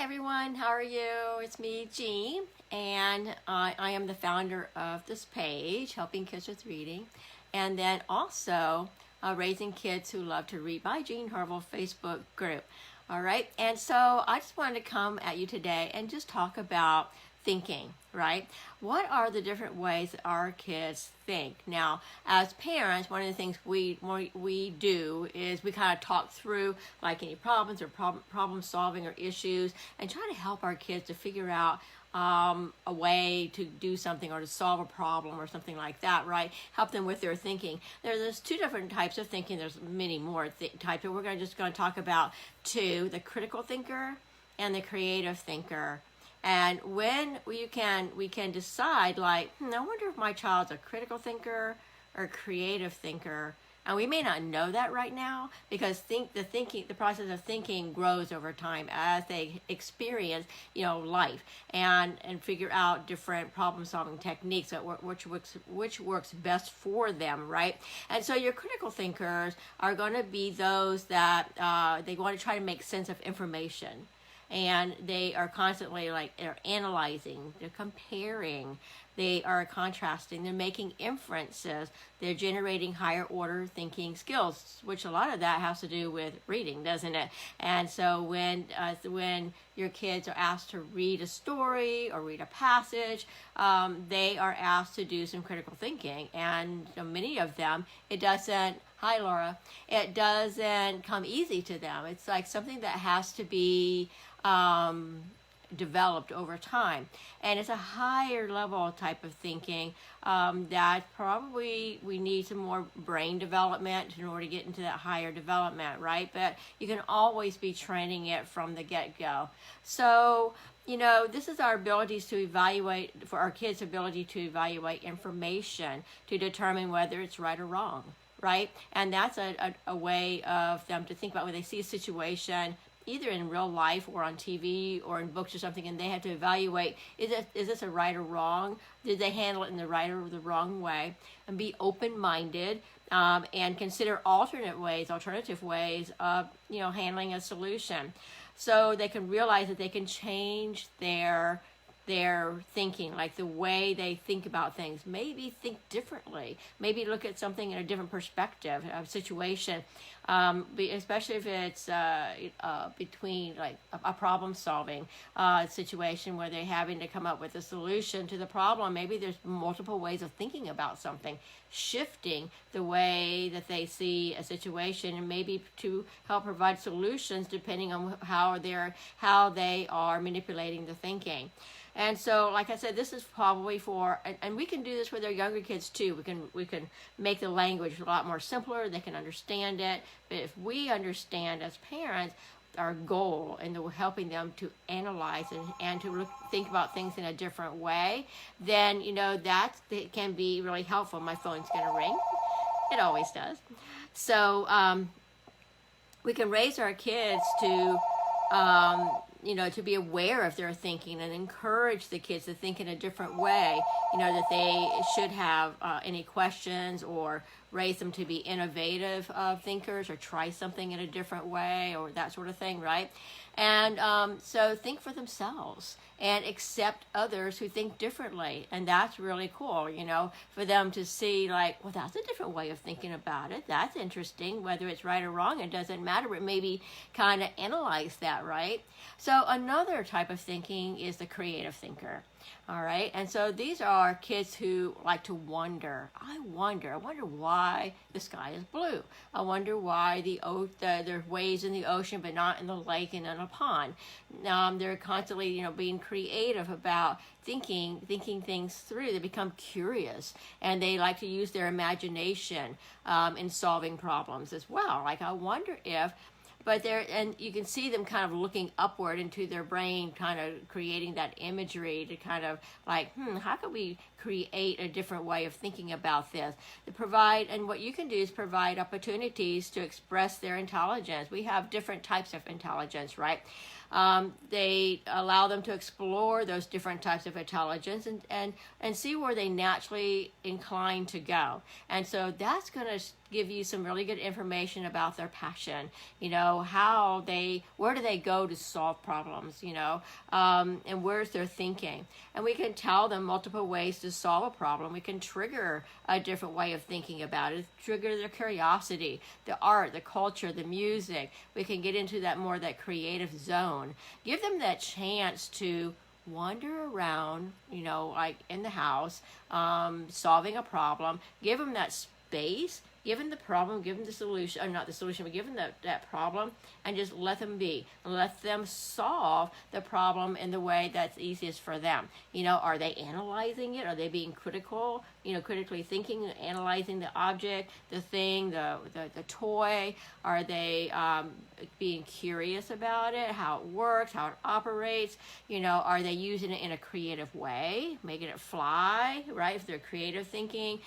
everyone, how are you? It's me, Jean, and I am the founder of this page, Helping Kids with Reading, and then also Raising Kids Who Love to Read by Jean Harville Facebook group. All right, and so I just wanted to come at you today and just talk about thinking, right? What are the different ways that our kids think? Now, as parents, one of the things we do is we kind of talk through like any problems or problem solving or issues and try to help our kids to figure out a way to do something or to solve a problem or something like that, right? Help them with their thinking. There's two different types of thinking. There's many more types, but we're just going to talk about two: the critical thinker and the creative thinker. And when we can decide, like, I wonder if my child's a critical thinker or a creative thinker. And we may not know that right now because the process of thinking grows over time as they experience, life and figure out different problem-solving techniques which works best for them, right? And so your critical thinkers are going to be those that they want to try to make sense of information. And they are constantly they're analyzing, they're comparing, they are contrasting, they're making inferences, they're generating higher order thinking skills, which a lot of that has to do with reading, doesn't it? And so when your kids are asked to read a story or read a passage, they are asked to do some critical thinking. And many of them, it doesn't, hi Laura, it doesn't come easy to them. It's like something that has to be developed over time, and it's a higher level type of thinking that probably we need some more brain development in order to get into that higher development, right? But you can always be training it from the get-go. So this is our abilities to evaluate, for our kids' ability to evaluate information to determine whether it's right or wrong, right? And that's a way of them to think about when they see a situation, either in real life or on TV or in books or something, and they have to evaluate, is this a right or wrong? Did they handle it in the right or the wrong way? And be open-minded and consider alternative ways of handling a solution. So they can realize that they can change their thinking, like the way they think about things. Maybe think differently. Maybe look at something in a different perspective, a situation, especially if it's between like a problem-solving situation where they're having to come up with a solution to the problem. Maybe there's multiple ways of thinking about something, shifting the way that they see a situation, and maybe to help provide solutions depending on how they are manipulating the thinking. And so, like I said, this is probably for, and we can do this with our younger kids too. We can make the language a lot more simpler. They can understand it. But if we understand as parents our goal in helping them to analyze and to think about things in a different way, then that can be really helpful. My phone's going to ring. It always does. So we can raise our kids to to be aware of their thinking and encourage the kids to think in a different way, that they should have any questions, or raise them to be innovative thinkers, or try something in a different way, or that sort of thing, right? And so think for themselves and accept others who think differently. And that's really cool, for them to see like, well, that's a different way of thinking about it. That's interesting. Whether it's right or wrong, it doesn't matter, but maybe kind of analyze that, right? So another type of thinking is the creative thinker. All right, and so these are kids who like to wonder. I wonder why the sky is blue. I wonder why there are waves in the ocean but not in the lake and in a pond. They're constantly, being creative about thinking things through. They become curious, and they like to use their imagination in solving problems as well. Like, I wonder if. And you can see them kind of looking upward into their brain, kind of creating that imagery to kind of like, how can we create a different way of thinking about this? And what you can do is provide opportunities to express their intelligence. We have different types of intelligence, right? They allow them to explore those different types of intelligence and see where they naturally incline to go. And so that's going to give you some really good information about their passion, where do they go to solve problems, and where's their thinking. And we can tell them multiple ways to solve a problem. We can trigger a different way of thinking about it, trigger their curiosity, the art, the culture, the music. We can get into that creative zone. Give them that chance to wander around, like in the house, solving a problem. Give them that space, give them the problem, give them the solution, or not the solution, but give them that problem, and just let them be. Let them solve the problem in the way that's easiest for them. Are they analyzing it? Are they being critical, critically thinking, analyzing the object, the thing, the toy? Are they being curious about it, how it works, how it operates? Are they using it in a creative way, making it fly, right? If they're creative thinking,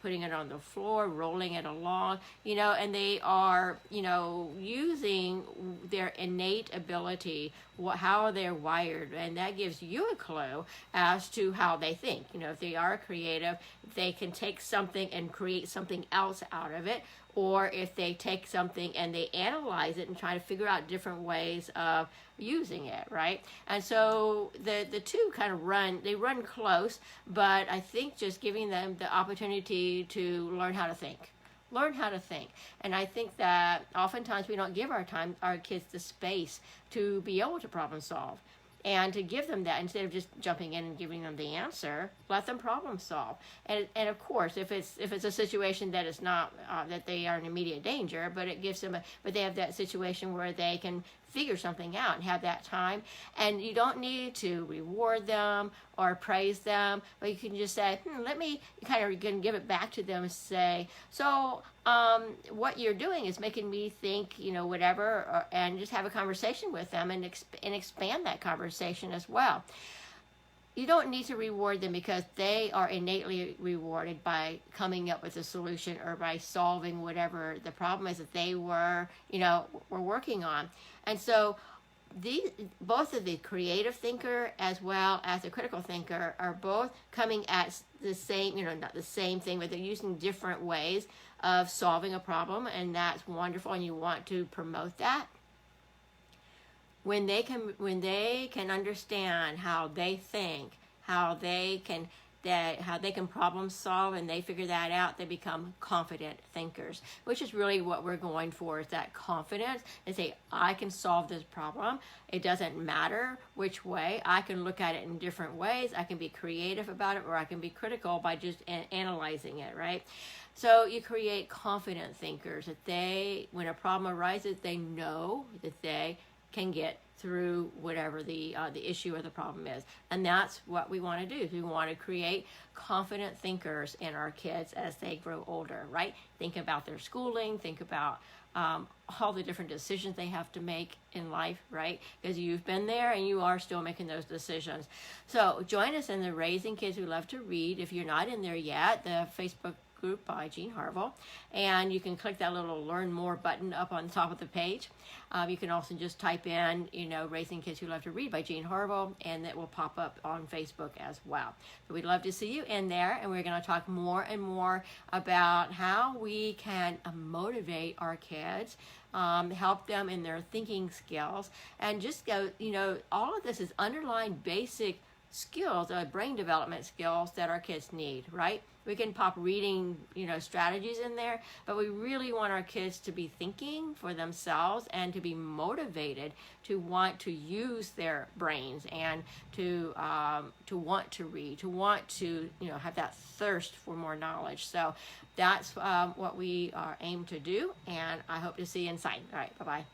putting it on the floor, rolling it along, and they are, using their innate ability, how they're wired, and that gives you a clue as to how they think. If they are creative, they can take something and create something else out of it, or if they take something and they analyze it and try to figure out different ways of using it, right? And so the two kind of run close, but I think just giving them the opportunity to learn how to think. And I think that oftentimes we don't give our kids the space to be able to problem solve. And to give them that, instead of just jumping in and giving them the answer, let them problem solve. And of course, if it's a situation that is not that they are in immediate danger, but it gives them but they have that situation where they can figure something out and have that time. And you don't need to reward them or praise them, but you can just say, let me can give it back to them and say, so what you're doing is making me think, whatever, and just have a conversation with them and expand that conversation as well. You don't need to reward them because they are innately rewarded by coming up with a solution or by solving whatever the problem is that they were working on. And so both of the creative thinker as well as the critical thinker are both coming at the same, not the same thing, but they're using different ways of solving a problem, and that's wonderful, and you want to promote that. When they can understand how they think, how they can problem solve, and they figure that out, they become confident thinkers, which is really what we're going for, is that confidence and say, I can solve this problem. It doesn't matter which way. I can look at it in different ways. I can be creative about it, or I can be critical by just analyzing it, right? So you create confident thinkers that when a problem arises, they know that they can get through whatever the issue or the problem is. And that's what we want to do. We want to create confident thinkers in our kids as they grow older, right? Think about their schooling, think about all the different decisions they have to make in life, right? Because you've been there and you are still making those decisions. So join us in the Raising Kids Who Love to Read. If you're not in there yet, the Facebook group by Jean Harville, and you can click that little Learn More button up on the top of the page. You can also just type in, Raising Kids Who Love to Read by Jean Harville, and it will pop up on Facebook as well. So we'd love to see you in there, and we're going to talk more and more about how we can motivate our kids, help them in their thinking skills, and just go, all of this is underlying basic skills, brain development skills that our kids need, right? We can pop reading, strategies in there, but we really want our kids to be thinking for themselves and to be motivated to want to use their brains and to want to read, to want to, have that thirst for more knowledge. So that's what we aim to do, and I hope to see you inside. All right, bye-bye.